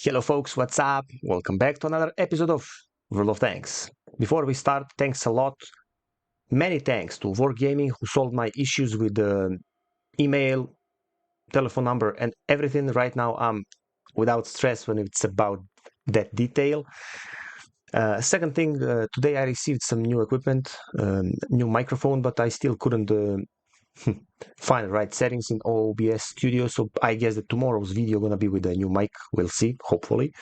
Hello folks, what's up? Welcome back to another episode of World of Tanks. Before we start, thanks a lot, many thanks to Wargaming who solved my issues with the email, telephone number and everything. Right now I'm without stress when it's about that detail. Second thing, today I received some new equipment, new microphone, but I still couldn't find the right settings in OBS Studio, so I guess that tomorrow's video gonna be with a new mic. We'll see, hopefully.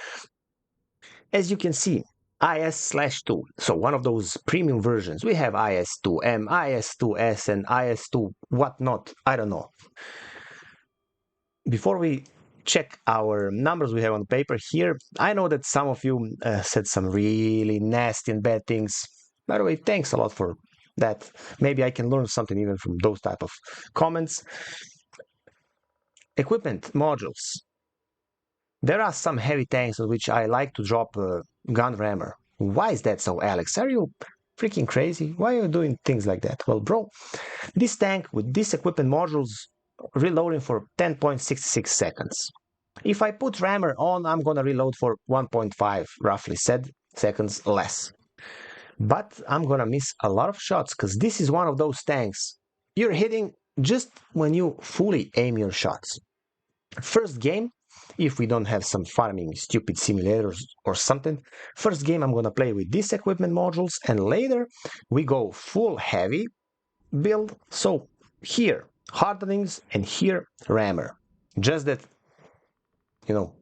As you can see, IS-2, so one of those premium versions. We have IS-2M, IS-2S and IS-2 whatnot, I don't know. Before we check our numbers we have on paper here, I know that some of you said some really nasty and bad things. By the way, thanks a lot for that. Maybe I can learn something even from those type of comments. Equipment modules. There are some heavy tanks on which I like to drop a gun rammer. Why is that so, Alex? Are you freaking crazy? Why are you doing things like that? Well, bro, this tank with these equipment modules reloading for 10.66 seconds. If I put rammer on, I'm gonna reload for 1.5 roughly said seconds less. But I'm gonna miss a lot of shots because this is one of those tanks you're hitting just when you fully aim your shots. First game, if we don't have some farming stupid simulators or something, first game I'm gonna play with these equipment modules, and later we go full heavy build. So here hardenings and here rammer. Just that, you know,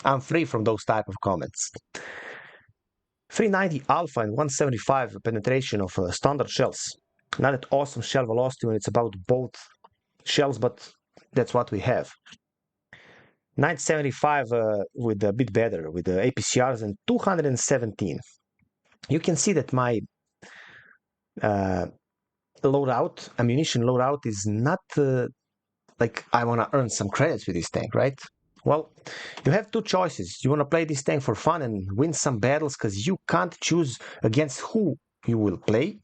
I'm free from those type of comments. 390 alpha and 175 penetration of standard shells. Not that awesome shell velocity when it's about both shells, but that's what we have. 975 with a bit better with the APCRs, and 217. You can see that my loadout, ammunition loadout, is not like I want to earn some credits with this tank, right? Well, you have two choices. You want to play this tank for fun and win some battles because you can't choose against who you will play.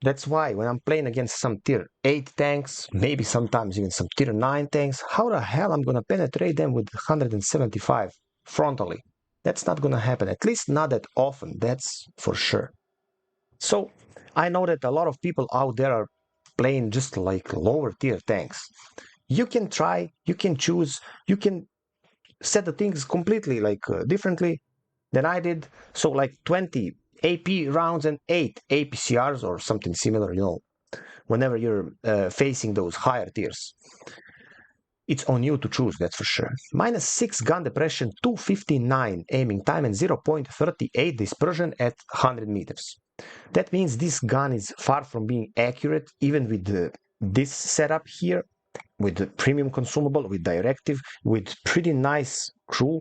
That's why when I'm playing against some tier 8 tanks, maybe sometimes even some tier 9 tanks, how the hell I'm gonna penetrate them with 175 frontally? That's not gonna happen, at least not that often, that's for sure. So I know that a lot of people out there are playing just like lower tier tanks. You can try, you can choose, you can set the things completely like differently than I did. So like 20 AP rounds and 8 APCRs or something similar, you know, whenever you're facing those higher tiers. It's on you to choose, that's for sure. -6 gun depression, 259 aiming time, and 0.38 dispersion at 100 meters. That means this gun is far from being accurate, even with this setup here, with the premium consumable, with directive, with pretty nice crew.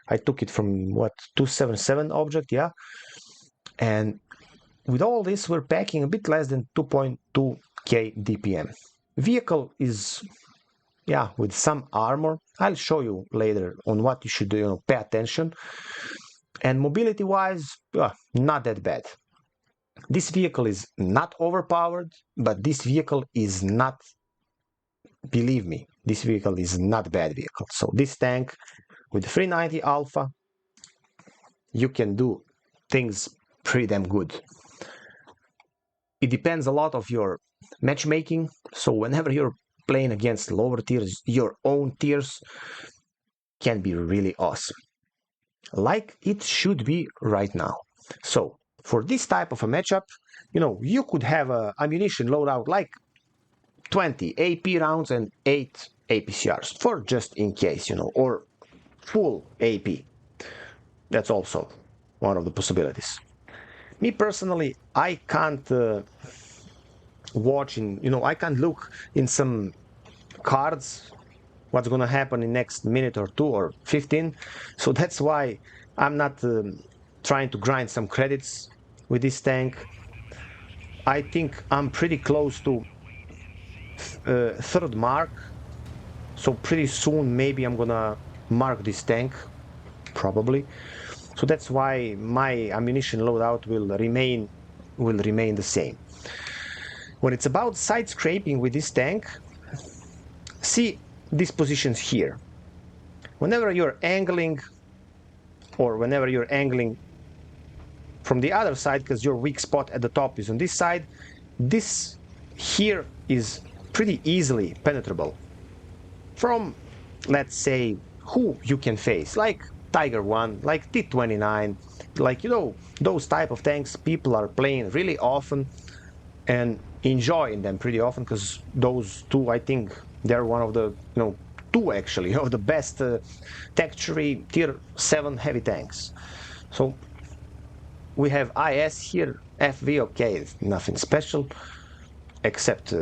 I took it from, what, 277 object, yeah? And with all this, we're packing a bit less than 2.2k DPM. Vehicle is, yeah, with some armor. I'll show you later on what you should, pay attention. And mobility-wise, not that bad. This vehicle is not overpowered, but this vehicle is not, believe me, this vehicle is not a bad vehicle. So this tank with 390 alpha, you can do things pretty damn good. It depends a lot of your matchmaking, so whenever you're playing against lower tiers, your own tiers can be really awesome, like it should be right now. So for this type of a matchup, you could have a ammunition loadout like 20 AP rounds and 8 APCRs for just in case, or full AP. That's also one of the possibilities. Me personally, I can't watch I can't look in some cards what's gonna happen in next minute or 2 or 15. So that's why I'm not trying to grind some credits with this tank. I think I'm pretty close to third mark. So pretty soon maybe I'm gonna mark this tank, probably. So that's why my ammunition loadout will remain the same. When it's about side scraping with this tank, see these positions here. whenever you're angling, or whenever you're angling from the other side, because your weak spot at the top is on this side, this here is pretty easily penetrable from, let's say, who you can face, like Tiger 1, like T-29, like, you know, those type of tanks people are playing really often and enjoying them pretty often, because those two, I think they're one of the, you know, two actually of the best texture tier 7 heavy tanks. So we have IS here, FV, okay, nothing special, except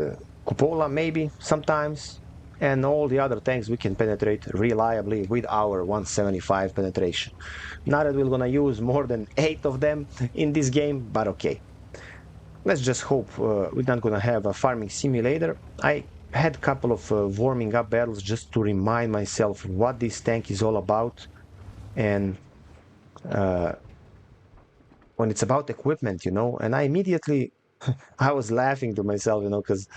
cupola maybe sometimes, and all the other tanks we can penetrate reliably with our 175 penetration. Not that we're gonna use more than 8 of them in this game, but okay. Let's just hope we're not gonna have a farming simulator. I had a couple of warming up battles just to remind myself what this tank is all about, and when it's about equipment, you know, and I immediately I was laughing to myself, you know, because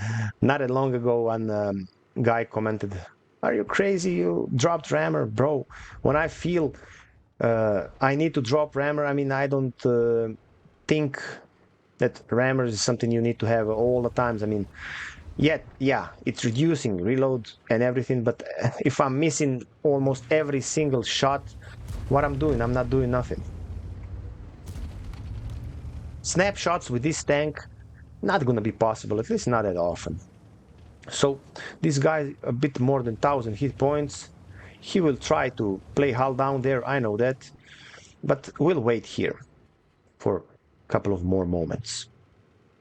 not that long ago one guy commented, "Are you crazy? You dropped rammer, bro." When I feel I need to drop rammer, I mean, I don't think that rammer is something you need to have all the times. I mean, yet, yeah, it's reducing reload and everything, but if I'm missing almost every single shot, what I'm doing, I'm not doing nothing. Snapshots with this tank, not gonna be possible, at least not that often. So this guy, a bit more than 1000 hit points, he will try to play hull down there, I know that, but we'll wait here for a couple of more moments.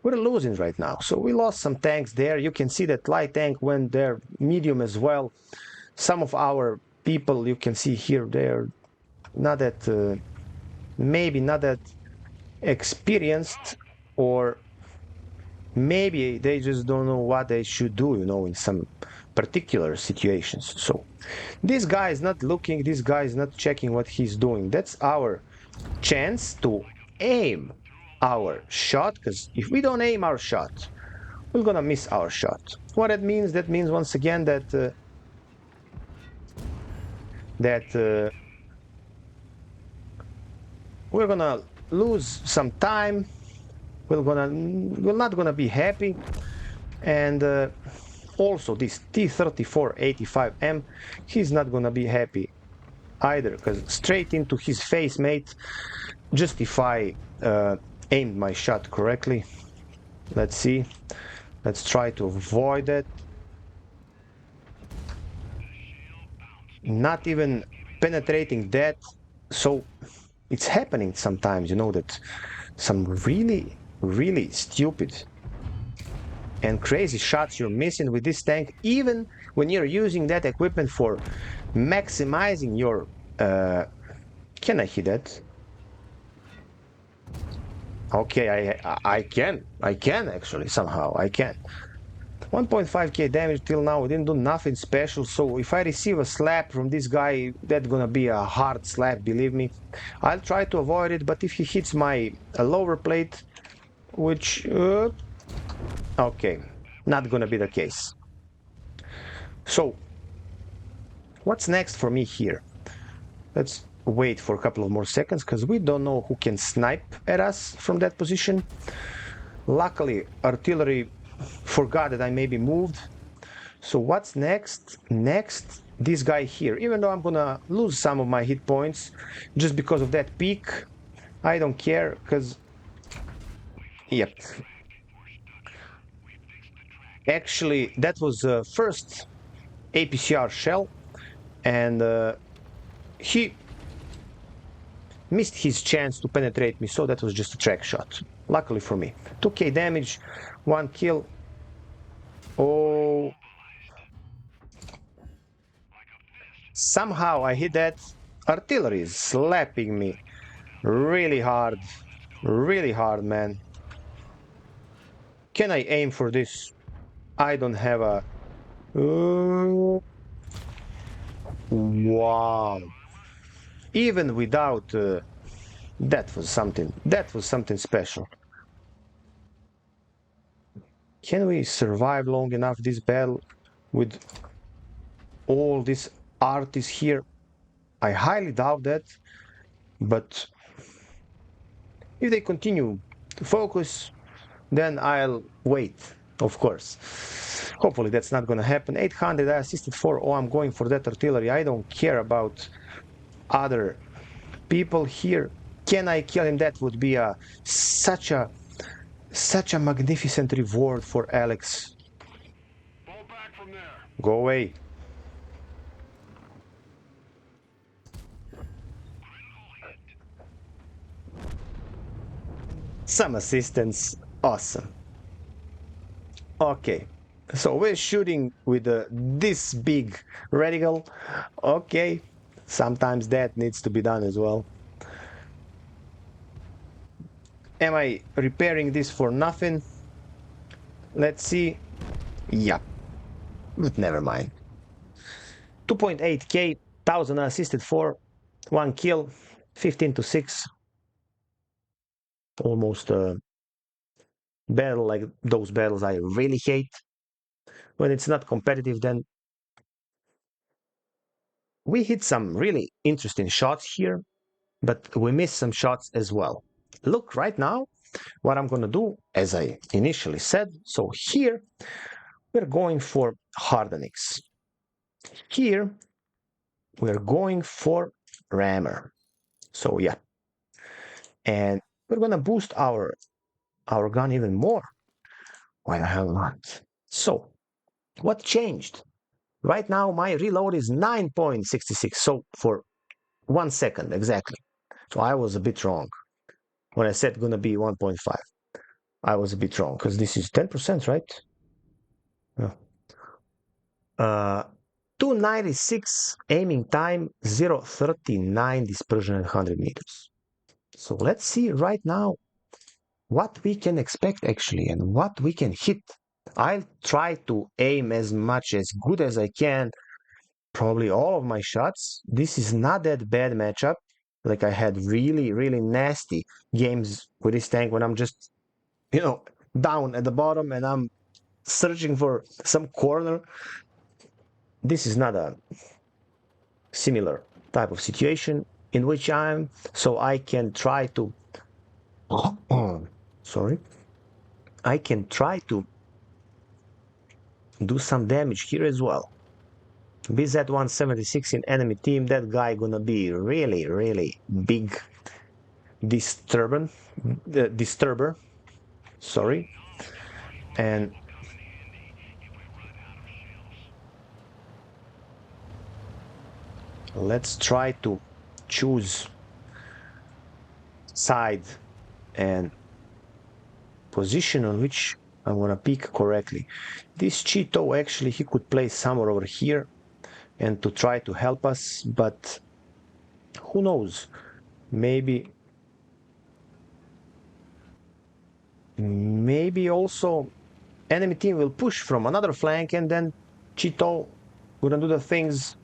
We're losing right now, so we lost some tanks there. You can see that light tank went there, medium as well. Some of our people, you can see here, they're not that, maybe not that experienced, or maybe they just don't know what they should do, you know, in some particular situations. So this guy is not looking, this guy is not checking what he's doing. That's our chance to aim our shot, because if we don't aim our shot, we're gonna miss our shot. What that means? That means once again that we're gonna lose some time. We're not gonna be happy, and also this T-34-85M, he's not gonna be happy either, because straight into his face, mate. Just if I aimed my shot correctly. Let's see. Let's try to avoid that. Not even penetrating that. So it's happening sometimes, you know, that some really, really stupid and crazy shots you're missing with this tank, even when you're using that equipment for maximizing your can I hit that? Okay, I can actually, somehow I can. 1.5k damage till now, didn't do nothing special, so if I receive a slap from this guy, that's gonna be a hard slap, believe me. I'll try to avoid it, but if he hits my lower plate, which okay, not gonna be the case. So what's next for me here? Let's wait for a couple of more seconds, because we don't know who can snipe at us from that position. Luckily, artillery forgot that I maybe moved. So what's next? Next, this guy here. Even though I'm gonna lose some of my hit points just because of that peak, I don't care, because yep. Actually, that was the first APCR shell, and he missed his chance to penetrate me, so that was just a track shot. Luckily for me. 2k damage, 1 kill. Oh. Somehow I hit that. Artillery is slapping me really hard. Really hard, man. Can I aim for this? I don't have a... wow. Even without... that was something special. Can we survive long enough this battle with all these artists here? I highly doubt that, but if they continue to focus, then I'll wait, of course. Hopefully that's not gonna happen. 800, I assisted 4. Oh, I'm going for that artillery. I don't care about other people here. Can I kill him? That would be such a magnificent reward for Alex. Go away. Some assistance. Awesome. Okay. So we're shooting with this big reticle. Okay. Sometimes that needs to be done as well. Am I repairing this for nothing? Let's see. Yep. But never mind. 2.8k, 1000 assisted for, 1 kill, 15 to 6. Almost a battle like those battles I really hate. When it's not competitive, then we hit some really interesting shots here, but we missed some shots as well. Look, right now, what I'm gonna do, as I initially said, so here we're going for hardenings. Here we're going for rammer. So yeah, and we're gonna boost our gun even more. Why the hell not? So what changed? Right now my reload is 9.66, so for 1 second exactly. So I was a bit wrong when I said gonna be 1.5. I was a bit wrong because this is 10%, right? Yeah. 296 aiming time, 0.39 dispersion at 100 meters. So let's see right now what we can expect actually and what we can hit. I'll try to aim as much as good as I can, probably all of my shots. This is not that bad matchup. Like I had really, really nasty games with this tank when I'm just, down at the bottom and I'm searching for some corner. This is not a similar type of situation in which I'm, so I can try to, sorry, I can try to do some damage here as well. BZ-176 in enemy team, that guy gonna be really, really big disturber, sorry. And let's try to choose side and position on which I want to pick correctly. This Cheeto, actually, he could play somewhere over here and to try to help us, but who knows? Maybe also enemy team will push from another flank and then Cheeto gonna do the things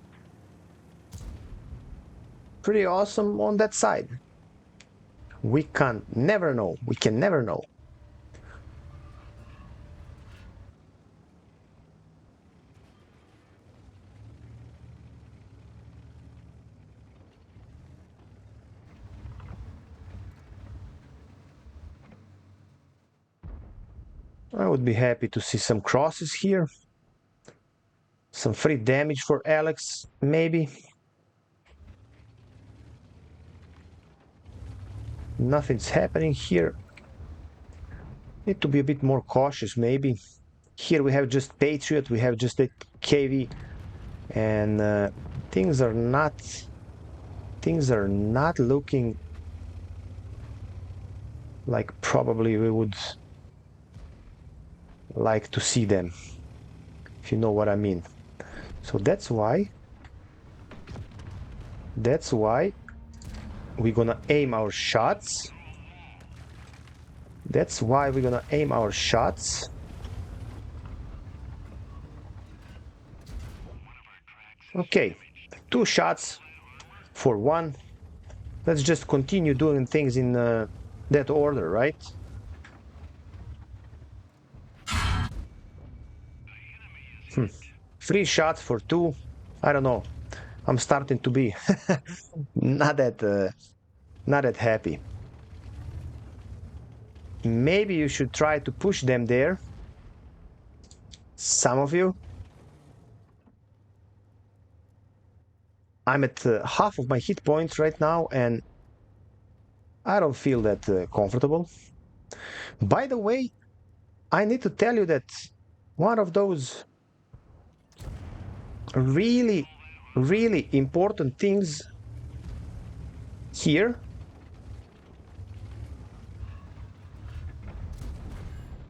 pretty awesome on that side. We can never know. We can never know. I would be happy to see some crosses here. Some free damage for Alex, maybe. Nothing's happening here. Need to be a bit more cautious, maybe. Here we have just Patriot, we have just a KV, and things are not looking like probably we would like to see them, if you know what I mean. So that's why we're gonna aim our shots. That's why we're gonna aim our shots. Okay, 2 shots for 1. Let's just continue doing things in that order, right? Free shots for 2. I don't know. I'm starting to be not that happy. Maybe you should try to push them there. Some of you. I'm at half of my hit points right now, and I don't feel that comfortable. By the way, I need to tell you that one of those really, really important things here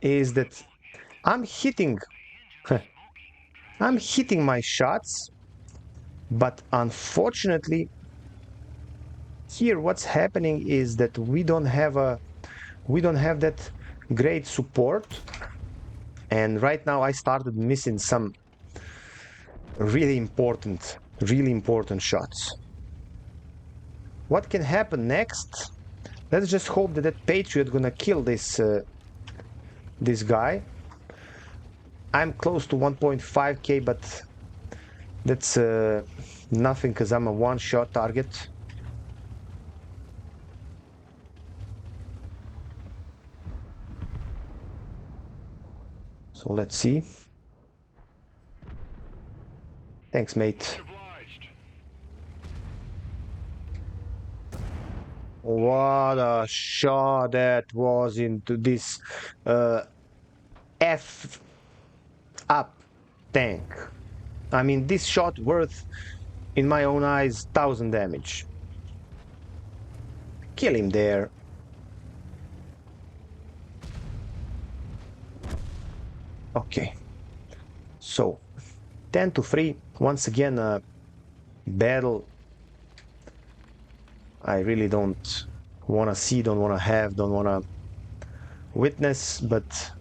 is that I'm hitting I'm hitting my shots, but unfortunately here what's happening is that we don't have that great support, and right now I started missing some really important shots. What can happen next? Let's just hope that that Patriot gonna kill this this guy. I'm close to 1.5k, but that's nothing because I'm a one-shot target. So let's see. Thanks, mate. What a shot that was into this F up tank. I mean, this shot worth, in my own eyes, 1000 damage. Kill him there. Okay. So, 10-3. Once again, a battle I really don't want to see, don't want to have, don't want to witness, but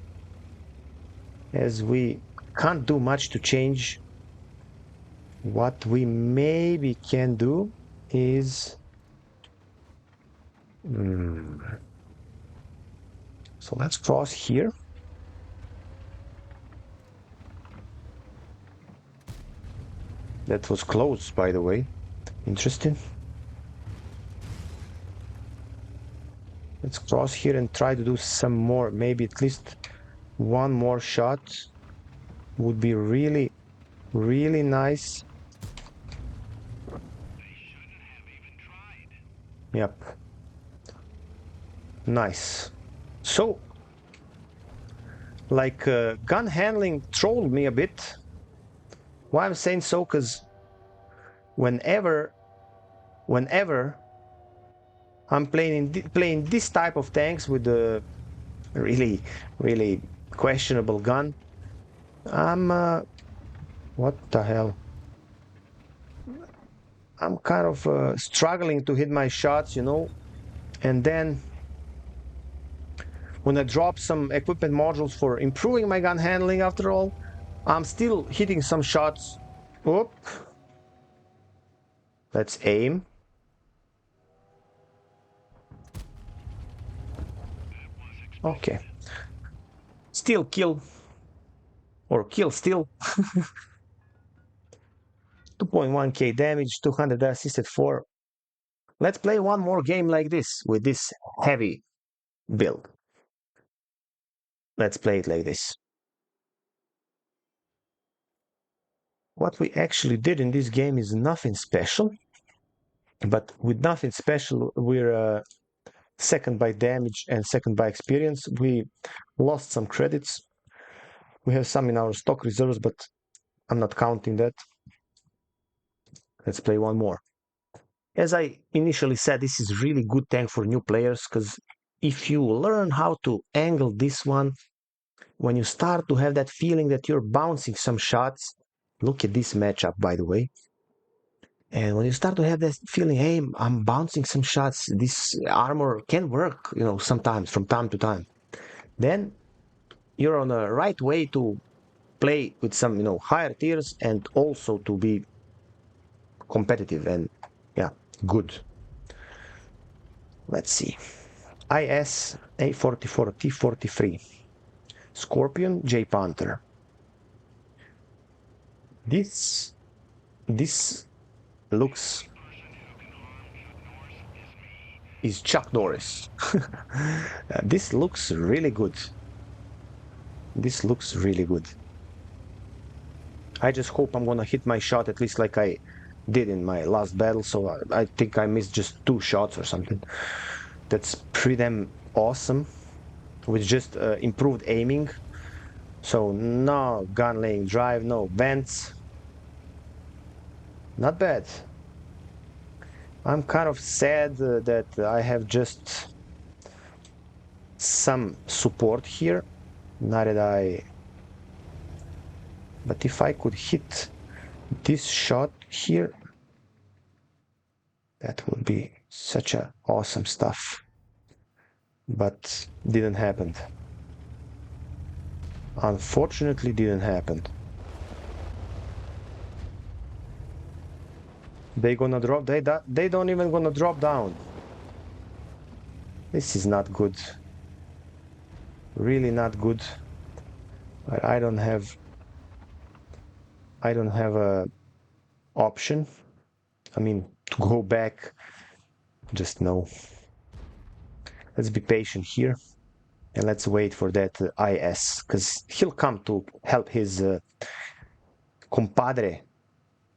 as we can't do much to change, what we maybe can do is so let's cross here. That was close, by the way. Interesting. Let's cross here and try to do some more, maybe at least one more shot would be really, really nice. Yep. Nice. So, like, gun handling trolled me a bit. Why I'm saying so? Because whenever I'm playing this type of tanks with the really, really questionable gun, I'm what the hell? I'm kind of struggling to hit my shots, you know, and then when I drop some equipment modules for improving my gun handling, after all, I'm still hitting some shots. Oop. Let's aim. Okay. Still kill. Or kill still. 2.1k damage, 200 assisted 4. Let's play one more game like this with this heavy build. Let's play it like this. What we actually did in this game is nothing special, but with nothing special, we're second by damage and second by experience. We lost some credits. We have some in our stock reserves, but I'm not counting that. Let's play one more. As I initially said, this is really good tank for new players, because if you learn how to angle this one, when you start to have that feeling that you're bouncing some shots, look at this matchup, by the way. And when you start to have that feeling, hey, I'm bouncing some shots, this armor can work, you know, sometimes from time to time, then you're on the right way to play with some, you know, higher tiers and also to be competitive and, yeah, good. Let's see. IS A44 T43 Scorpion J Panther. This looks is Chuck Norris. This looks really good. This looks really good. I just hope I'm gonna hit my shot at least like I did in my last battle. So I think I missed just 2 shots or something. That's pretty damn awesome. With just improved aiming. So no gun laying drive, no vents. Not bad. I'm kind of sad that I have just some support here. Not that I... But if I could hit this shot here, that would be such a awesome stuff. But didn't happen. Unfortunately, didn't happen. They gonna drop. They don't even gonna drop down. This is not good. Really not good. But I don't have a option. I mean, to go back. Just no. Let's be patient here. And let's wait for that IS, because he'll come to help his compadre.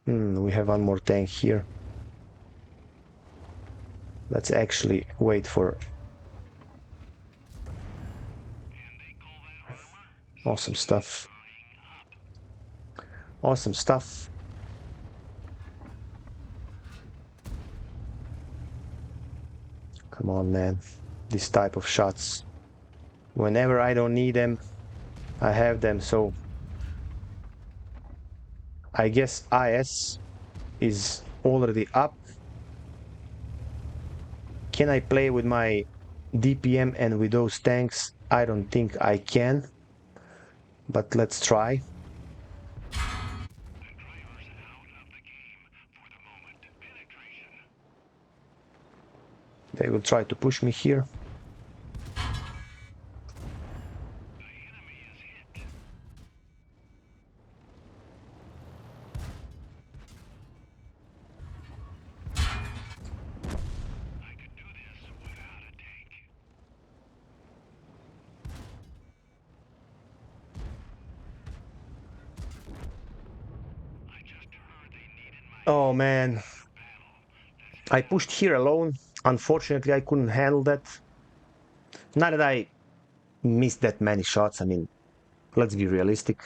We have one more tank here. Let's actually wait for... Awesome stuff. Awesome stuff. Come on, man. This type of shots. Whenever I don't need them, I have them, so... I guess IS is already up. Can I play with my DPM and with those tanks? I don't think I can. But let's try. They will try to push me here. Oh man, I pushed here alone. Unfortunately, I couldn't handle that. Not that I missed that many shots. I mean, let's be realistic.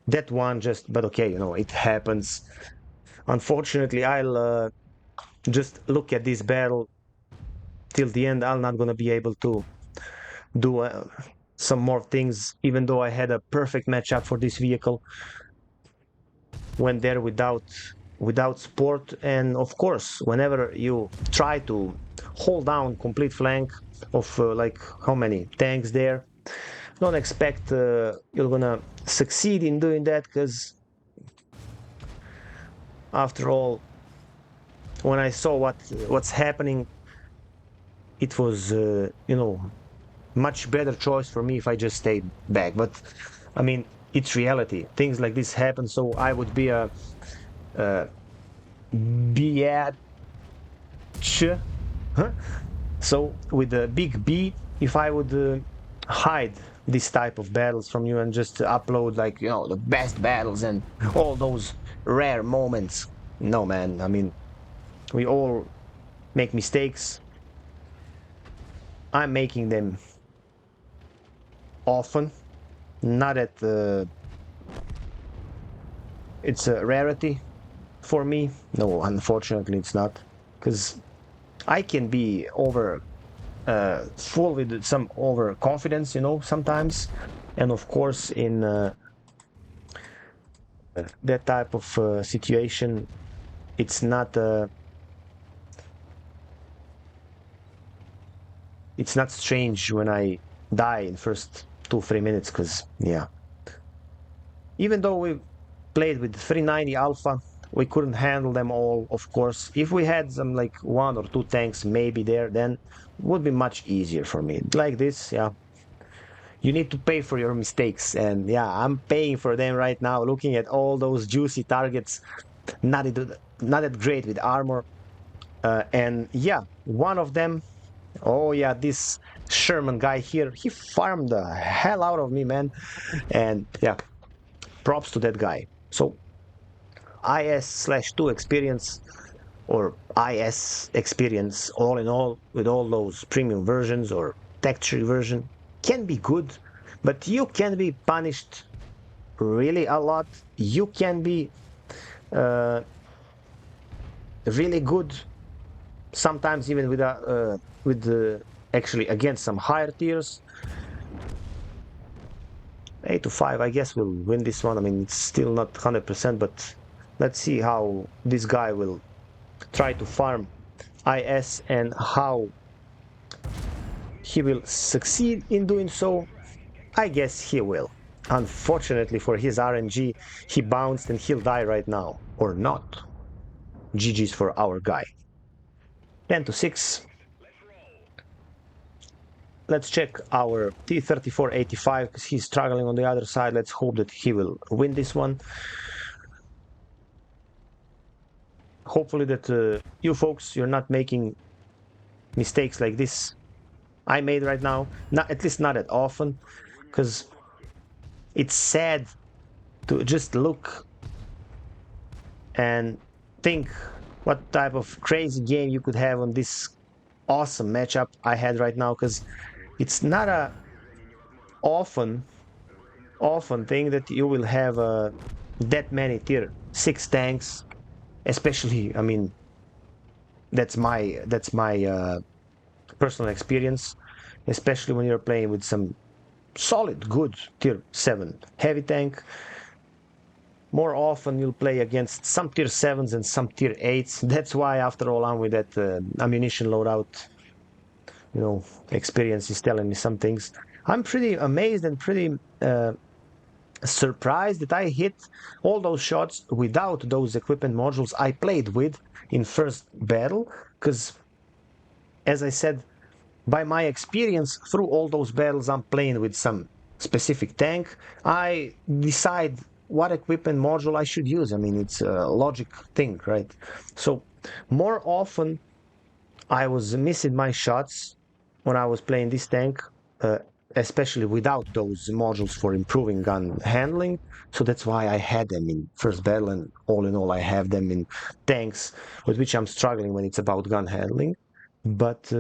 That one just, but okay, you know, it happens. Unfortunately, I'll just look at this battle till the end. I'm not gonna be able to do some more things, even though I had a perfect matchup for this vehicle. Went there without support, and of course whenever you try to hold down complete flank of like how many tanks there, don't expect you're gonna succeed in doing that, because after all, when I saw what's happening, it was you know, much better choice for me if I just stayed back. But I mean, it's reality, things like this happen, so I would be a biatch. So with the big B, if I would hide this type of battles from you and just upload, like, you know, the best battles and all those rare moments, no man, I mean, we all make mistakes. I'm making them often, not at it's a rarity for me. No, unfortunately it's not, because I can be over full with some overconfidence, you know, sometimes, and of course in that type of situation, it's not strange when I die in first 2-3 minutes, because yeah, even though we played with 390 alpha, we couldn't handle them all, of course. If we had some like 1 or 2 tanks maybe there, then it would be much easier for me. Like this, yeah, you need to pay for your mistakes, and yeah, I'm paying for them right now, looking at all those juicy targets. Not not that great with armor. And yeah, one of them, oh yeah, this Sherman guy here, he farmed the hell out of me, man. And yeah, props to that guy. So IS/2 experience, or IS experience, all in all, with all those premium versions or texture version, can be good, but you can be punished really a lot. You can be uh, really good sometimes, even with the actually against some higher tiers. 8-5, I guess we'll win this one. I mean, it's still not 100%, but let's see how this guy will try to farm IS and how he will succeed in doing so. I guess he will. Unfortunately for his RNG, he bounced and he'll die right now. Or not. GG's for our guy. 10-6. Let's check our T-3485 because he's struggling on the other side. Let's hope that he will win this one. Hopefully that you folks, you're not making mistakes like this I made right now. Not, at least not that often, because it's sad to just look and think what type of crazy game you could have on this awesome matchup I had right now, because it's not a often thing that you will have that many tier 6 tanks, especially, I mean, that's my personal experience, especially when you're playing with some solid good tier 7 heavy tank. More often you'll play against some tier 7s and some tier 8s. That's why, after all, I'm with that ammunition loadout, experience is telling me some things. I'm pretty amazed and pretty surprised that I hit all those shots without those equipment modules I played with in first battle, because, as I said, by my experience through all those battles, I'm playing with some specific tank. I decide what equipment module I should use. I mean, it's a logic thing, right? So more often I was missing my shots when I was playing this tank, uh, especially without those modules for improving gun handling. So that's why I had them in first battle, and all in all, I have them in tanks with which I'm struggling when it's about gun handling. But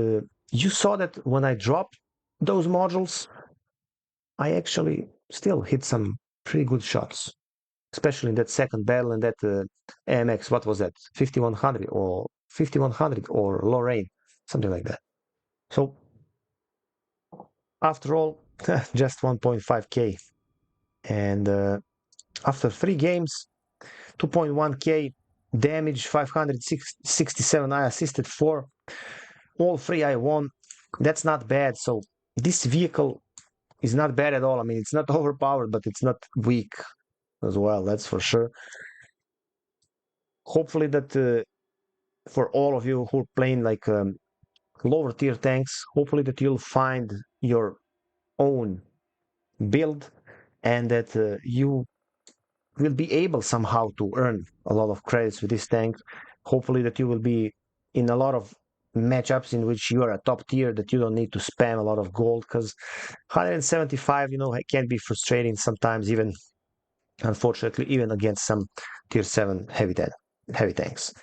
you saw that when I dropped those modules, I actually still hit some pretty good shots, especially in that second battle and that AMX. What was that? 5100 or Lorraine, something like that. So after all, just 1.5k, and after 3 games, 2.1k damage, 567. I assisted 4. All 3 I won. That's not bad. So this vehicle is not bad at all. I mean, it's not overpowered, but it's not weak as well. That's for sure. Hopefully that for all of you who are playing like lower tier tanks, hopefully that you'll find your own build, and that you will be able somehow to earn a lot of credits with this tank. Hopefully that you will be in a lot of matchups in which you are a top tier, that you don't need to spam a lot of gold, because 175, it can be frustrating sometimes, even unfortunately, even against some tier 7 heavy tanks.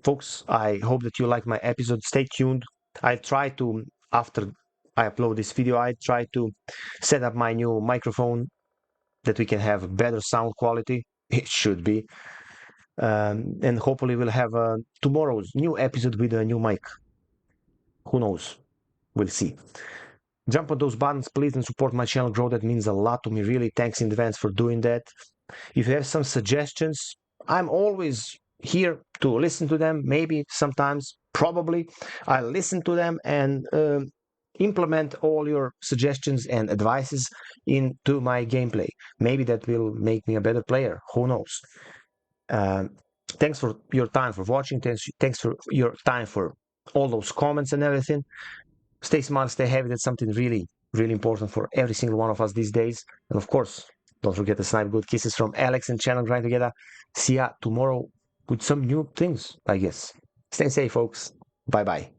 Folks, I hope that you like my episode. Stay tuned. I try to, after I upload this video, I try to set up my new microphone that we can have better sound quality. It should be. And hopefully we'll have tomorrow's new episode with a new mic. Who knows? We'll see. Jump on those buttons, please, and support my channel grow. That means a lot to me, really. Thanks in advance for doing that. If you have some suggestions, I'm always here to listen to them. Maybe, sometimes, probably, I'll listen to them and implement all your suggestions and advices into my gameplay. Maybe that will make me a better player. Who knows? Thanks for your time for watching. Thanks for your time for all those comments and everything. Stay smart, stay heavy. That's something really, really important for every single one of us these days. And of course, don't forget to snipe good kisses from Alex and Channel Grind Together. See ya tomorrow. with some new things, I guess. Stay safe, folks. Bye bye.